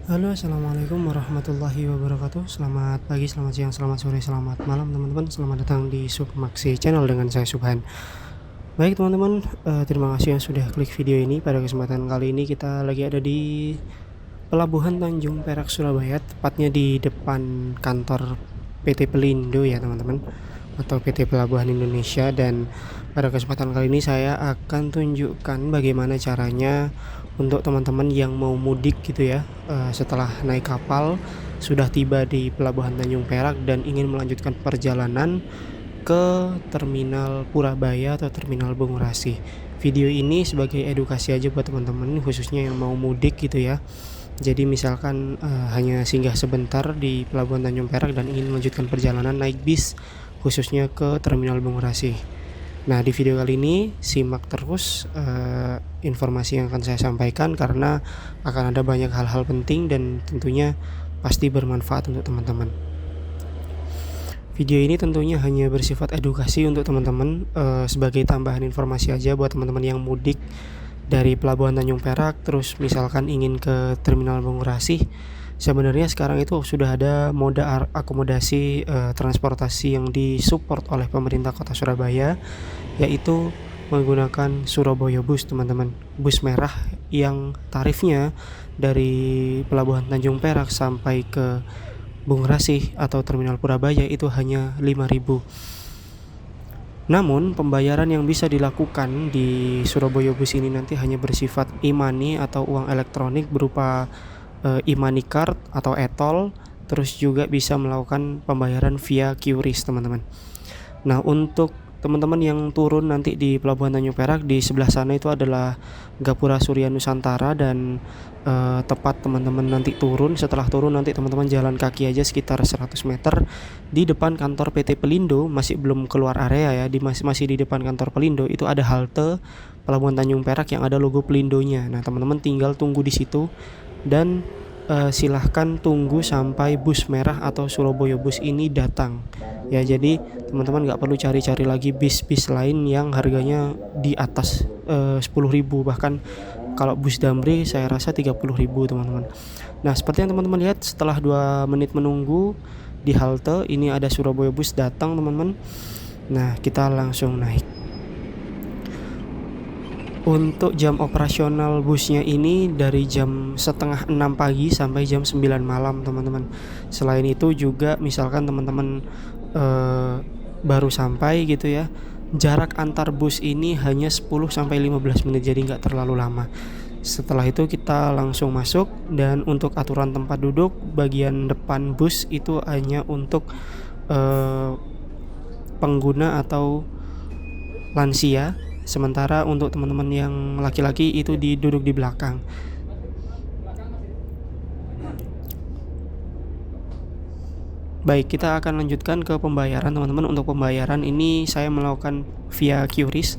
Halo, assalamualaikum warahmatullahi wabarakatuh. Selamat pagi, selamat siang, selamat sore, selamat malam, teman-teman. Selamat datang di Submaksi Channel dengan saya Subhan. Baik, teman-teman, terima kasih yang sudah klik video ini. Pada kesempatan kali ini kita lagi ada di Pelabuhan Tanjung Perak, Surabaya, tepatnya di depan kantor PT Pelindo ya, teman-teman, atau PT Pelabuhan Indonesia. Dan pada kesempatan kali ini saya akan tunjukkan bagaimana caranya untuk teman-teman yang mau mudik gitu ya, setelah naik kapal sudah tiba di Pelabuhan Tanjung Perak dan ingin melanjutkan perjalanan ke Terminal Purabaya atau Terminal Bungurasi. Video ini sebagai edukasi aja buat teman-teman khususnya yang mau mudik gitu ya. Jadi misalkan hanya singgah sebentar di Pelabuhan Tanjung Perak dan ingin melanjutkan perjalanan naik bis khususnya ke Terminal Bungurasi. Nah, di video kali ini simak terus informasi yang akan saya sampaikan karena akan ada banyak hal-hal penting dan tentunya pasti bermanfaat untuk teman-teman. Video ini tentunya hanya bersifat edukasi untuk teman-teman, sebagai tambahan informasi aja buat teman-teman yang mudik dari Pelabuhan Tanjung Perak terus misalkan ingin ke Terminal Bungurasi. Sebenarnya sekarang itu sudah ada moda akomodasi transportasi yang disupport oleh pemerintah Kota Surabaya, yaitu menggunakan Surabaya Bus, teman-teman. Bus merah yang tarifnya dari Pelabuhan Tanjung Perak sampai ke Bungurasi atau Terminal Purabaya itu hanya 5.000. Namun pembayaran yang bisa dilakukan di Surabaya Bus ini nanti hanya bersifat e-money atau uang elektronik berupa e-money card atau e-tol, terus juga bisa melakukan pembayaran via QRIS, teman-teman. Nah, untuk teman-teman yang turun nanti di Pelabuhan Tanjung Perak, di sebelah sana itu adalah Gapura Surya Nusantara dan tepat teman-teman nanti turun, setelah turun nanti teman-teman jalan kaki aja sekitar 100 meter di depan kantor PT Pelindo, masih belum keluar area ya, masih di depan kantor Pelindo itu ada halte Pelabuhan Tanjung Perak yang ada logo Pelindonya. Nah, teman-teman tinggal tunggu di situ dan silahkan tunggu sampai bus merah atau Surabaya Bus ini datang ya. Jadi teman-teman nggak perlu cari-cari lagi bis-bis lain yang harganya di atas 10.000, bahkan kalau bus Damri saya rasa 30.000, teman-teman. Nah, seperti yang teman-teman lihat, setelah 2 menit menunggu di halte ini ada Surabaya Bus datang, teman-teman. Nah, kita langsung naik. Untuk jam operasional busnya ini dari jam setengah 6 pagi sampai jam 9 malam, teman-teman. Selain itu juga misalkan teman-teman baru sampai gitu ya, jarak antar bus ini hanya 10 sampai 15 menit, jadi nggak terlalu lama. Setelah itu kita langsung masuk, dan untuk aturan tempat duduk bagian depan bus itu hanya untuk pengguna atau lansia. Sementara untuk teman-teman yang laki-laki itu duduk di belakang. Baik, kita akan lanjutkan ke pembayaran, teman-teman. Untuk pembayaran ini saya melakukan via QRIS.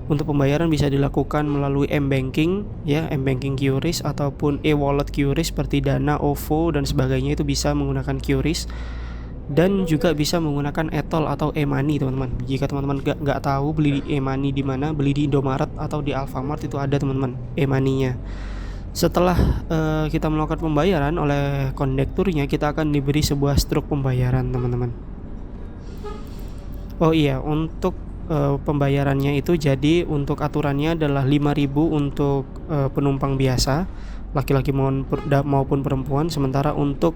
Untuk pembayaran bisa dilakukan melalui M-Banking ya, M-Banking QRIS ataupun e-wallet QRIS seperti Dana, OVO dan sebagainya, itu bisa menggunakan QRIS. Dan juga bisa menggunakan e-tol atau e-money, teman-teman. Jika teman-teman nggak tahu beli e-money di mana, beli di Indomaret atau di Alfamart itu ada, teman-teman, e-money-nya. Setelah kita melakukan pembayaran oleh kondekturnya, kita akan diberi sebuah struk pembayaran, teman-teman. Oh iya, untuk pembayarannya itu jadi untuk aturannya adalah 5.000 untuk penumpang biasa, laki-laki maupun perempuan. Sementara untuk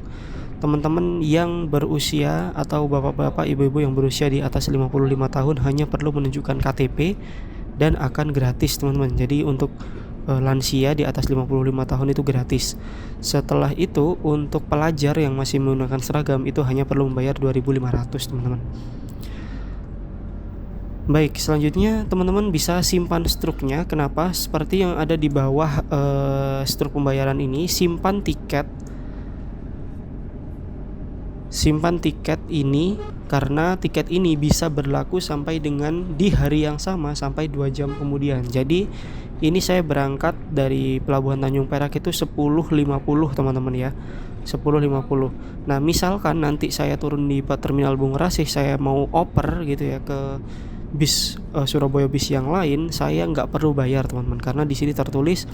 teman-teman yang berusia atau bapak-bapak, ibu-ibu yang berusia di atas 55 tahun hanya perlu menunjukkan KTP dan akan gratis, teman-teman. Jadi untuk lansia di atas 55 tahun itu gratis. Setelah itu untuk pelajar yang masih menggunakan seragam itu hanya perlu membayar 2.500, teman-teman. Baik, selanjutnya teman-teman bisa simpan struknya. Kenapa? Seperti yang ada di bawah struk pembayaran ini, simpan tiket ini karena tiket ini bisa berlaku sampai dengan di hari yang sama, sampai 2 jam kemudian. Jadi ini saya berangkat dari Pelabuhan Tanjung Perak itu 10.50, teman-teman ya, 10.50. Nah, misalkan nanti saya turun di Terminal Bungurasi, saya mau oper gitu ya ke bis Surabaya Bis yang lain, saya nggak perlu bayar, teman-teman, karena di sini tertulis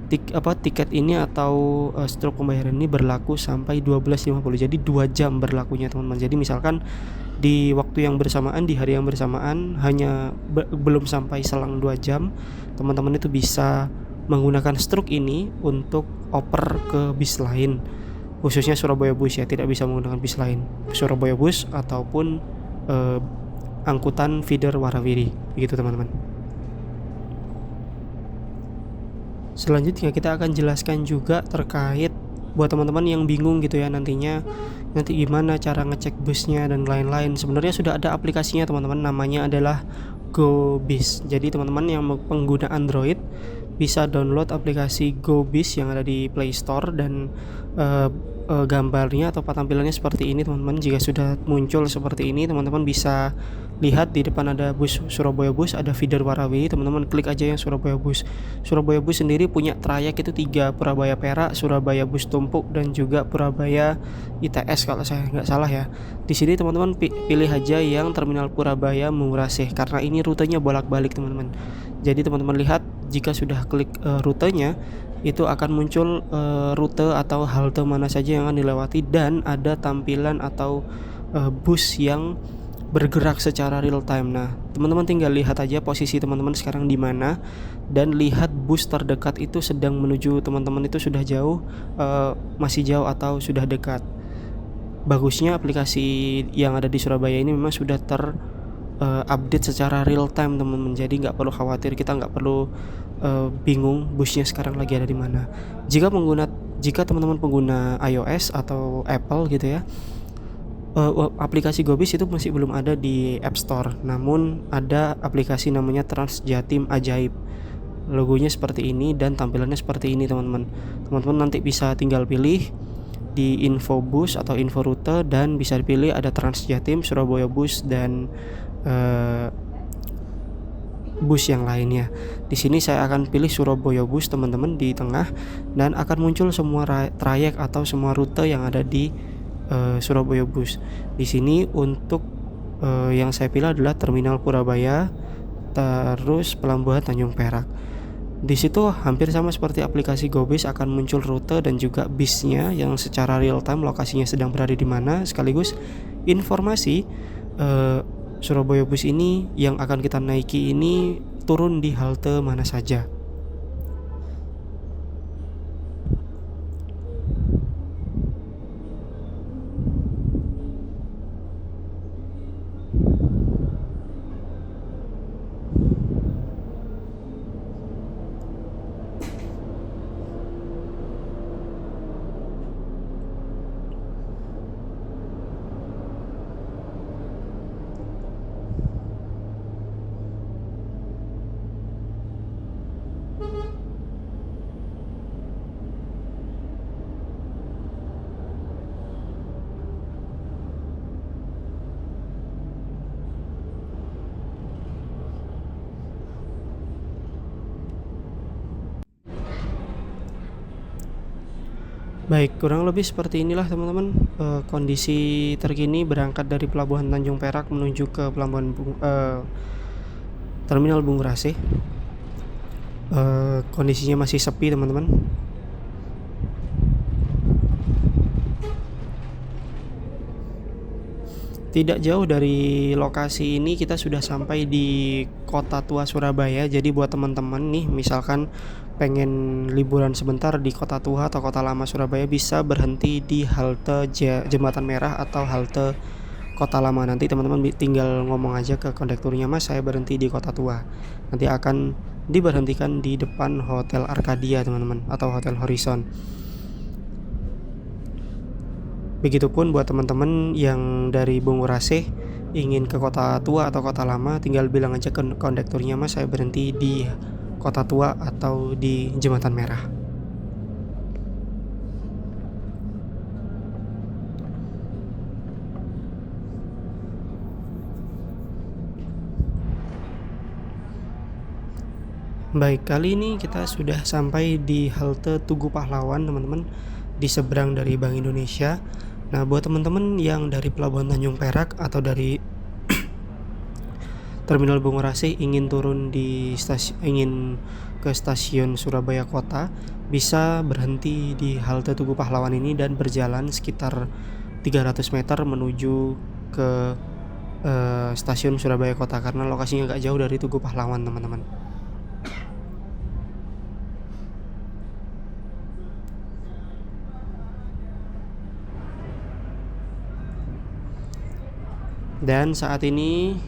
tiket ini atau stroke pembayaran ini berlaku sampai 12.50. Jadi 2 jam berlakunya teman-teman. Jadi misalkan di waktu yang bersamaan, di hari yang bersamaan, hanya belum sampai selang 2 jam, teman-teman itu bisa menggunakan stroke ini untuk oper ke bis lain, khususnya Surabaya Bus ya, tidak bisa menggunakan bis lain, Surabaya Bus ataupun angkutan feeder warawiri, begitu teman-teman. Selanjutnya kita akan jelaskan juga terkait buat teman-teman yang bingung gitu ya nanti gimana cara ngecek busnya dan lain-lain. Sebenarnya sudah ada aplikasinya teman-teman, namanya adalah GoBis. Jadi teman-teman yang pengguna Android bisa download aplikasi GoBis yang ada di Play Store, dan gambarnya atau tampilannya seperti ini teman-teman. Jika sudah muncul seperti ini, teman-teman bisa lihat di depan ada bus Surabaya Bus, ada feeder warawiri, teman-teman klik aja yang Surabaya Bus. Surabaya Bus sendiri punya trayek itu 3, Purabaya Perak, Surabaya Bus Tumpuk, dan juga Purabaya ITS kalau saya nggak salah ya. Di sini teman-teman pilih aja yang terminal Purabaya Murasih, karena ini rutenya bolak-balik teman-teman. Jadi teman-teman lihat, jika sudah klik rutenya, itu akan muncul rute atau halte mana saja yang akan dilewati, dan ada tampilan atau bus yang bergerak secara real time. Nah, teman-teman tinggal lihat aja posisi teman-teman sekarang di mana, dan lihat bus terdekat itu sedang menuju teman-teman itu sudah jauh, masih jauh, atau sudah dekat. Bagusnya aplikasi yang ada di Surabaya ini memang sudah update secara real time teman-teman. Jadi nggak perlu khawatir, kita nggak perlu bingung busnya sekarang lagi ada di mana. Jika teman-teman pengguna iOS atau Apple gitu ya, aplikasi GoBis itu masih belum ada di App Store, namun ada aplikasi namanya Transjatim Ajaib. Logonya seperti ini dan tampilannya seperti ini teman-teman. Teman-teman nanti bisa tinggal pilih di info bus atau info rute, dan bisa dipilih ada Transjatim, Surabaya Bus, dan bus yang lainnya. Di sini saya akan pilih Surabaya Bus teman-teman di tengah, dan akan muncul semua trayek atau semua rute yang ada di Surabaya Bus. Di sini untuk yang saya pilih adalah Terminal Purabaya, terus Pelabuhan Tanjung Perak. Di situ hampir sama seperti aplikasi GoBis, akan muncul rute dan juga bisnya yang secara real time lokasinya sedang berada di mana, sekaligus informasi Surabaya Bus ini yang akan kita naiki ini turun di halte mana saja. Baik, kurang lebih seperti inilah teman-teman kondisi terkini berangkat dari Pelabuhan Tanjung Perak menuju ke Terminal Bungurasih. Kondisinya masih sepi teman-teman. Tidak jauh dari lokasi ini kita sudah sampai di Kota Tua Surabaya. Jadi buat teman-teman nih, misalkan pengen liburan sebentar di Kota Tua atau Kota Lama Surabaya, bisa berhenti di halte Jembatan Merah atau halte Kota Lama. Nanti teman-teman tinggal ngomong aja ke kondekturnya, Mas saya berhenti di Kota Tua. Nanti akan diberhentikan di depan Hotel Arcadia teman-teman, atau Hotel Horizon. Begitupun buat teman-teman yang dari Bungurasih ingin ke Kota Tua atau Kota Lama, tinggal bilang aja ke kondekturnya, Mas saya berhenti di Kota Tua atau di Jembatan Merah. Baik, kali ini kita sudah sampai di halte Tugu Pahlawan teman-teman, di seberang dari Bank Indonesia. Nah, buat teman-teman yang dari Pelabuhan Tanjung Perak atau dari Terminal Bungurasih ingin turun di ingin ke stasiun Surabaya Kota, bisa berhenti di halte Tugu Pahlawan ini dan berjalan sekitar 300 meter menuju ke stasiun Surabaya Kota, karena lokasinya agak jauh dari Tugu Pahlawan, teman-teman. Dan saat ini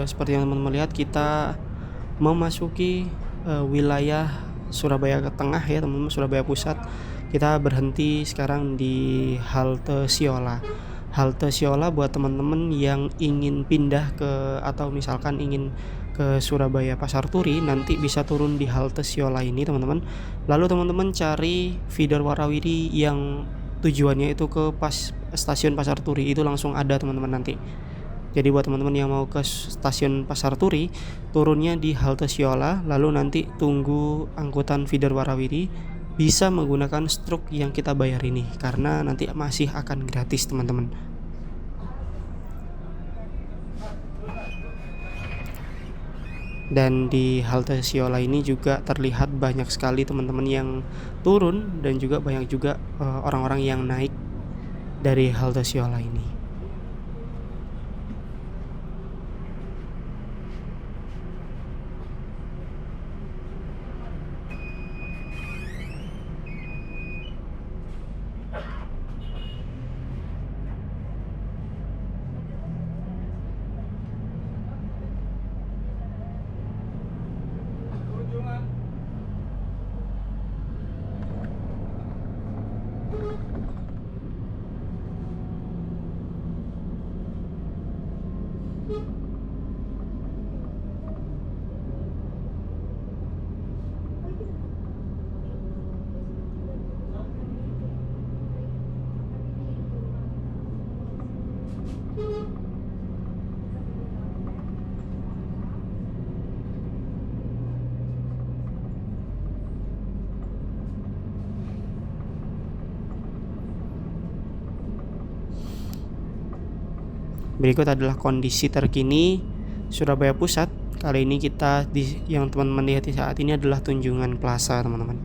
seperti yang teman-teman lihat, kita memasuki wilayah Surabaya Tengah ya teman-teman, Surabaya Pusat. Kita berhenti sekarang di halte Siola. Halte Siola buat teman-teman yang ingin pindah ke, atau misalkan ingin ke Surabaya Pasar Turi, nanti bisa turun di halte Siola ini, teman-teman. Lalu teman-teman cari feeder Warawiri yang tujuannya itu ke stasiun Pasar Turi, itu langsung ada, teman-teman, nanti. Jadi buat teman-teman yang mau ke stasiun Pasar Turi, turunnya di halte Siola, lalu nanti tunggu angkutan feeder Warawiri, bisa menggunakan struk yang kita bayar ini, karena nanti masih akan gratis, teman-teman. Dan di halte Siola ini juga terlihat banyak sekali teman-teman yang turun, dan juga banyak juga orang-orang yang naik dari halte Siola ini. Berikut adalah kondisi terkini Surabaya Pusat. Kali ini kita yang teman-teman lihat saat ini adalah Tunjungan Plaza, teman-teman.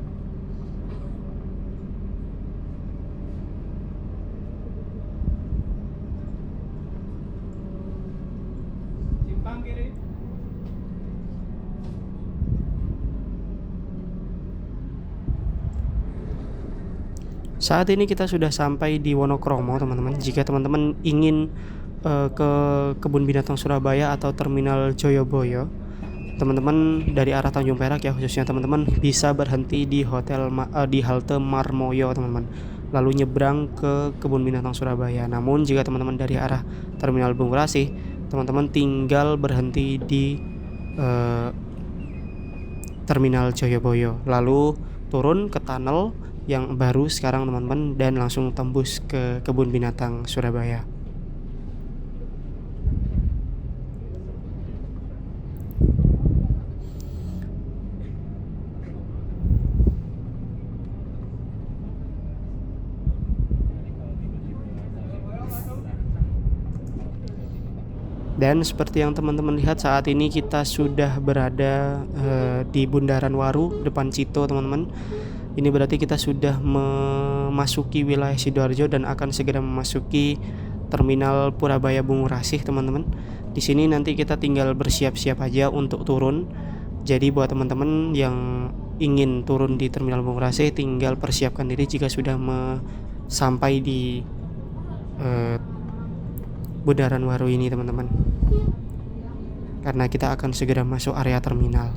Simpang kiri. Saat ini kita sudah sampai di Wonokromo, teman-teman. Jika teman-teman ingin ke Kebun Binatang Surabaya atau Terminal Joyoboyo, teman-teman dari arah Tanjung Perak ya khususnya, teman-teman bisa berhenti di di halte Marmoyo, teman-teman, lalu nyebrang ke Kebun Binatang Surabaya. Namun jika teman-teman dari arah Terminal Bungurasih, teman-teman tinggal berhenti di Terminal Joyoboyo, lalu turun ke tunnel yang baru sekarang, teman-teman, dan langsung tembus ke Kebun Binatang Surabaya. Dan seperti yang teman-teman lihat, saat ini kita sudah berada di Bundaran Waru depan Cito, teman-teman. Ini berarti kita sudah memasuki wilayah Sidoarjo dan akan segera memasuki Terminal Purabaya Bungurasih, teman-teman. Di sini nanti kita tinggal bersiap-siap aja untuk turun. Jadi buat teman-teman yang ingin turun di Terminal Bungurasih, tinggal persiapkan diri jika sudah sampai di Bundaran Waru ini, teman-teman, karena kita akan segera masuk area terminal.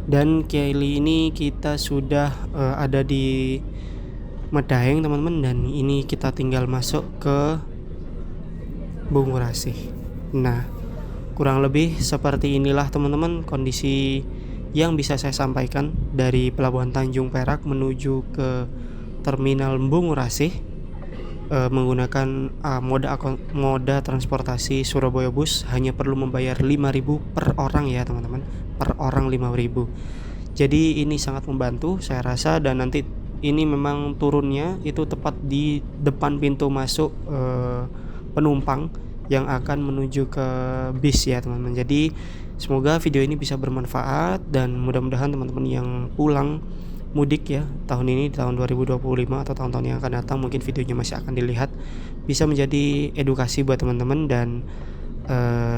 Dan kali ini kita sudah ada di Medaeng, teman-teman, dan ini kita tinggal masuk ke Bungurasih. Nah, kurang lebih seperti inilah, teman-teman, kondisi yang bisa saya sampaikan dari Pelabuhan Tanjung Perak menuju ke Terminal Bungurasih menggunakan moda transportasi Surabaya Bus. Hanya perlu membayar 5.000 per orang ya, teman-teman, per orang 5.000. Jadi ini sangat membantu saya rasa, dan nanti ini memang turunnya itu tepat di depan pintu masuk penumpang yang akan menuju ke bis ya teman-teman. Jadi semoga video ini bisa bermanfaat, dan mudah-mudahan teman-teman yang pulang mudik ya tahun ini, tahun 2025 atau tahun-tahun yang akan datang, mungkin videonya masih akan dilihat, bisa menjadi edukasi buat teman-teman, dan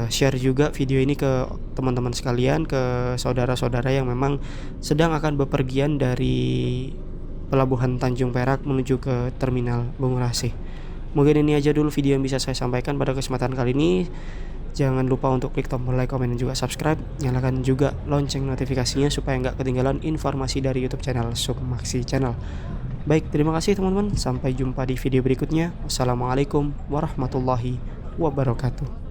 share juga video ini ke teman-teman sekalian, ke saudara-saudara yang memang sedang akan bepergian dari Pelabuhan Tanjung Perak menuju ke Terminal Bungurasi. Mungkin ini aja dulu video yang bisa saya sampaikan pada kesempatan kali ini. Jangan lupa untuk klik tombol like, komen, dan juga subscribe. Nyalakan juga lonceng notifikasinya supaya nggak ketinggalan informasi dari YouTube channel Submaksi Channel. Baik, terima kasih teman-teman. Sampai jumpa di video berikutnya. Wassalamualaikum warahmatullahi wabarakatuh.